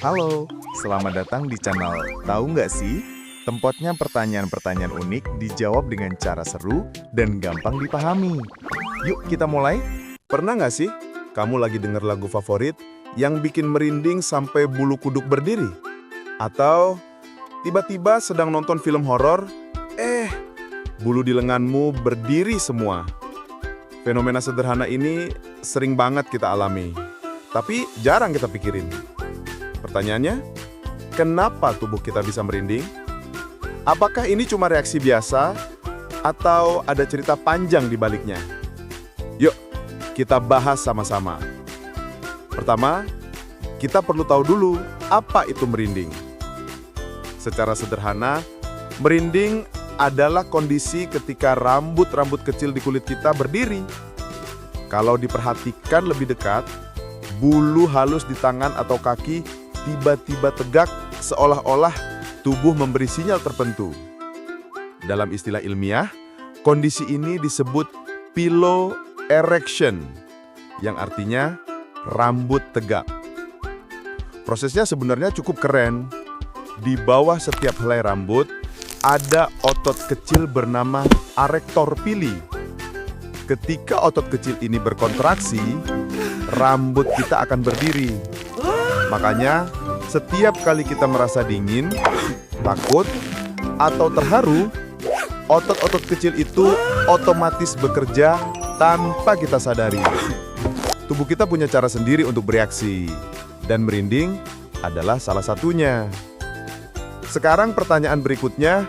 Halo, selamat datang di channel Tahu nggak sih? Tempatnya pertanyaan-pertanyaan unik dijawab dengan cara seru dan gampang dipahami. Yuk kita mulai. Pernah nggak sih kamu lagi denger lagu favorit yang bikin merinding sampai bulu kuduk berdiri? Atau tiba-tiba sedang nonton film horor, bulu di lenganmu berdiri semua. Fenomena sederhana ini sering banget kita alami, tapi jarang kita pikirin. Pertanyaannya, kenapa tubuh kita bisa merinding? Apakah ini cuma reaksi biasa atau ada cerita panjang di baliknya? Yuk, kita bahas sama-sama. Pertama, kita perlu tahu dulu apa itu merinding. Secara sederhana, merinding adalah kondisi ketika rambut-rambut kecil di kulit kita berdiri. Kalau diperhatikan lebih dekat, bulu halus di tangan atau kaki tiba-tiba tegak seolah-olah tubuh memberi sinyal tertentu. Dalam istilah ilmiah, kondisi ini disebut pillow erection, yang artinya rambut tegak. Prosesnya sebenarnya cukup keren. Di bawah setiap helai rambut, ada otot kecil bernama arector pili. Ketika otot kecil ini berkontraksi, rambut kita akan berdiri. Makanya, setiap kali kita merasa dingin, takut, atau terharu, otot-otot kecil itu otomatis bekerja tanpa kita sadari. Tubuh kita punya cara sendiri untuk bereaksi, dan merinding adalah salah satunya. Sekarang pertanyaan berikutnya,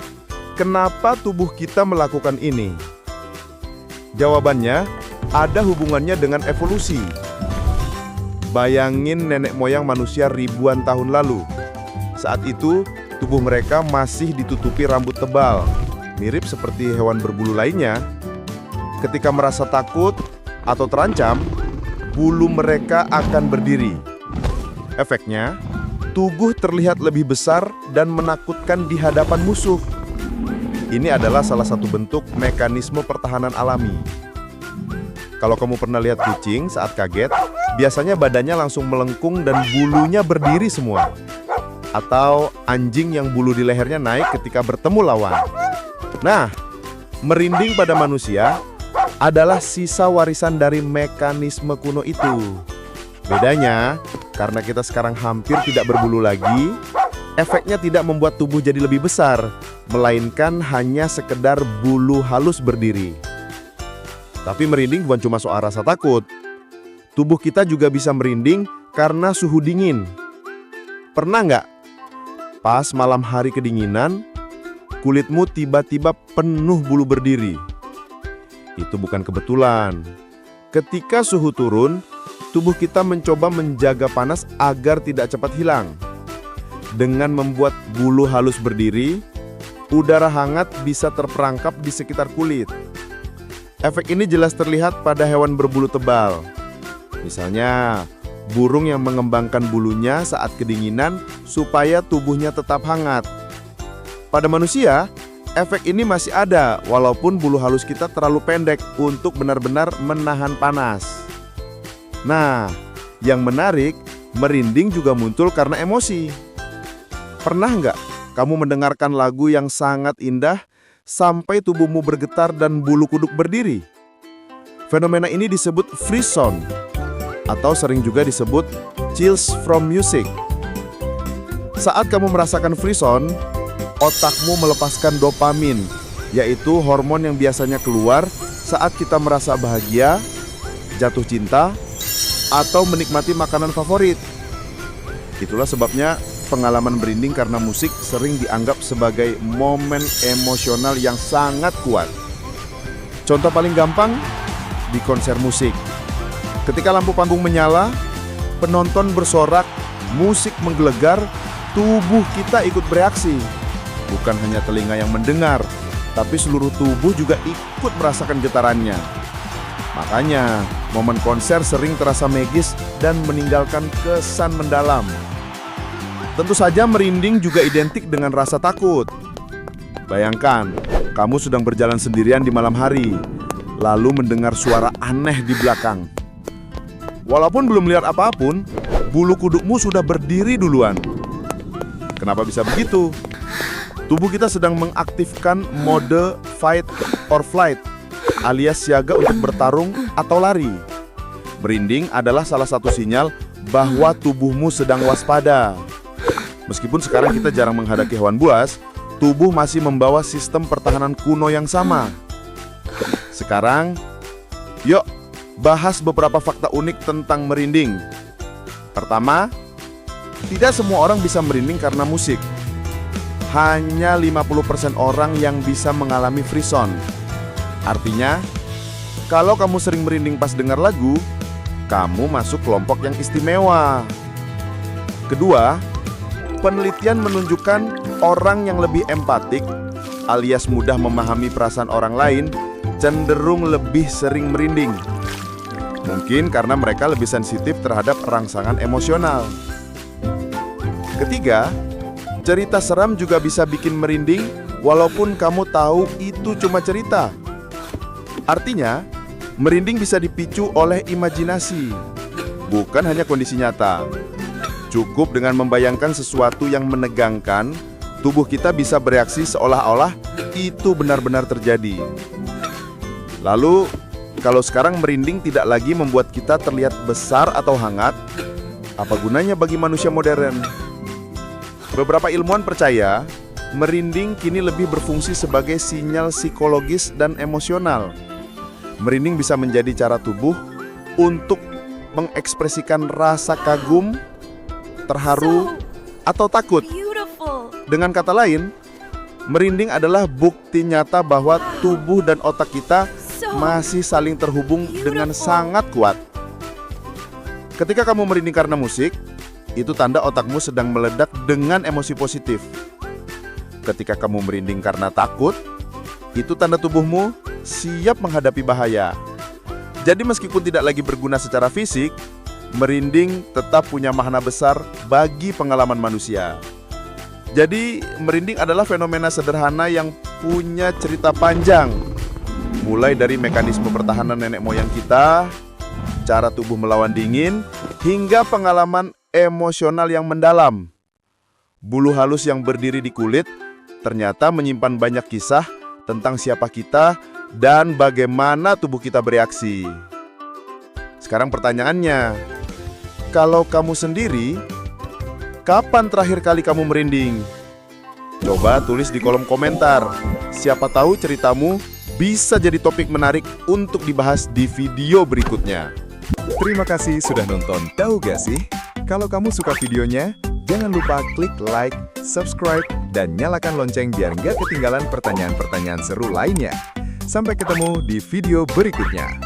kenapa tubuh kita melakukan ini? Jawabannya ada hubungannya dengan evolusi. Bayangin nenek moyang manusia ribuan tahun lalu. Saat itu, tubuh mereka masih ditutupi rambut tebal, mirip seperti hewan berbulu lainnya. Ketika merasa takut atau terancam, bulu mereka akan berdiri. Efeknya, tubuh terlihat lebih besar dan menakutkan di hadapan musuh. Ini adalah salah satu bentuk mekanisme pertahanan alami. Kalau kamu pernah lihat kucing saat kaget, biasanya badannya langsung melengkung dan bulunya berdiri semua. Atau anjing yang bulu di lehernya naik ketika bertemu lawan. Nah, merinding pada manusia adalah sisa warisan dari mekanisme kuno itu. Bedanya, karena kita sekarang hampir tidak berbulu lagi, efeknya tidak membuat tubuh jadi lebih besar, melainkan hanya sekedar bulu halus berdiri. Tapi merinding bukan cuma soal rasa takut. Tubuh kita juga bisa merinding karena suhu dingin. Pernah nggak? Pas malam hari kedinginan, kulitmu tiba-tiba penuh bulu berdiri. Itu bukan kebetulan. Ketika suhu turun, tubuh kita mencoba menjaga panas agar tidak cepat hilang. Dengan membuat bulu halus berdiri, udara hangat bisa terperangkap di sekitar kulit. Efek ini jelas terlihat pada hewan berbulu tebal. Misalnya, burung yang mengembangkan bulunya saat kedinginan supaya tubuhnya tetap hangat. Pada manusia, efek ini masih ada walaupun bulu halus kita terlalu pendek untuk benar-benar menahan panas. Nah, yang menarik, merinding juga muncul karena emosi. Pernah nggak kamu mendengarkan lagu yang sangat indah sampai tubuhmu bergetar dan bulu kuduk berdiri? Fenomena ini disebut frisson, atau sering juga disebut chills from music. Saat kamu merasakan frisson, otakmu melepaskan dopamin, yaitu hormon yang biasanya keluar saat kita merasa bahagia, jatuh cinta, atau menikmati makanan favorit. Itulah sebabnya pengalaman merinding karena musik sering dianggap sebagai momen emosional yang sangat kuat. Contoh paling gampang, di konser musik. Ketika lampu panggung menyala, penonton bersorak, musik menggelegar, tubuh kita ikut bereaksi. Bukan hanya telinga yang mendengar, tapi seluruh tubuh juga ikut merasakan getarannya. Makanya, momen konser sering terasa magis dan meninggalkan kesan mendalam. Tentu saja merinding juga identik dengan rasa takut. Bayangkan, kamu sedang berjalan sendirian di malam hari, lalu mendengar suara aneh di belakang. Walaupun belum lihat apapun, bulu kudukmu sudah berdiri duluan. Kenapa bisa begitu? Tubuh kita sedang mengaktifkan mode fight or flight, alias siaga untuk bertarung atau lari. Merinding adalah salah satu sinyal bahwa tubuhmu sedang waspada. Meskipun sekarang kita jarang menghadapi hewan buas, tubuh masih membawa sistem pertahanan kuno yang sama. Sekarang, yuk bahas beberapa fakta unik tentang merinding. Pertama, tidak semua orang bisa merinding karena musik. Hanya 50% orang yang bisa mengalami frisson. Artinya, kalau kamu sering merinding pas dengar lagu, kamu masuk kelompok yang istimewa. Kedua, penelitian menunjukkan orang yang lebih empatik, alias mudah memahami perasaan orang lain, cenderung lebih sering merinding. Mungkin karena mereka lebih sensitif terhadap rangsangan emosional. Ketiga, cerita seram juga bisa bikin merinding walaupun kamu tahu itu cuma cerita. Artinya, merinding bisa dipicu oleh imajinasi, bukan hanya kondisi nyata. Cukup dengan membayangkan sesuatu yang menegangkan, tubuh kita bisa bereaksi seolah-olah itu benar-benar terjadi. Lalu, kalau sekarang merinding tidak lagi membuat kita terlihat besar atau hangat, apa gunanya bagi manusia modern? Beberapa ilmuwan percaya, merinding kini lebih berfungsi sebagai sinyal psikologis dan emosional. Merinding bisa menjadi cara tubuh untuk mengekspresikan rasa kagum, terharu, atau takut. Dengan kata lain, merinding adalah bukti nyata bahwa tubuh dan otak kita masih saling terhubung dengan sangat kuat. Ketika kamu merinding karena musik, itu tanda otakmu sedang meledak dengan emosi positif. Ketika kamu merinding karena takut, itu tanda tubuhmu siap menghadapi bahaya. Jadi meskipun tidak lagi berguna secara fisik, merinding tetap punya makna besar bagi pengalaman manusia. Jadi merinding adalah fenomena sederhana yang punya cerita panjang. Mulai dari mekanisme pertahanan nenek moyang kita, cara tubuh melawan dingin, hingga pengalaman emosional yang mendalam. Bulu halus yang berdiri di kulit ternyata menyimpan banyak kisah tentang siapa kita dan bagaimana tubuh kita bereaksi. Sekarang pertanyaannya, kalau kamu sendiri, kapan terakhir kali kamu merinding? Coba tulis di kolom komentar. Siapa tahu ceritamu bisa jadi topik menarik untuk dibahas di video berikutnya. Terima kasih sudah nonton. Tahu gak sih? Kalau kamu suka videonya, jangan lupa klik like, subscribe, dan nyalakan lonceng biar nggak ketinggalan pertanyaan-pertanyaan seru lainnya. Sampai ketemu di video berikutnya.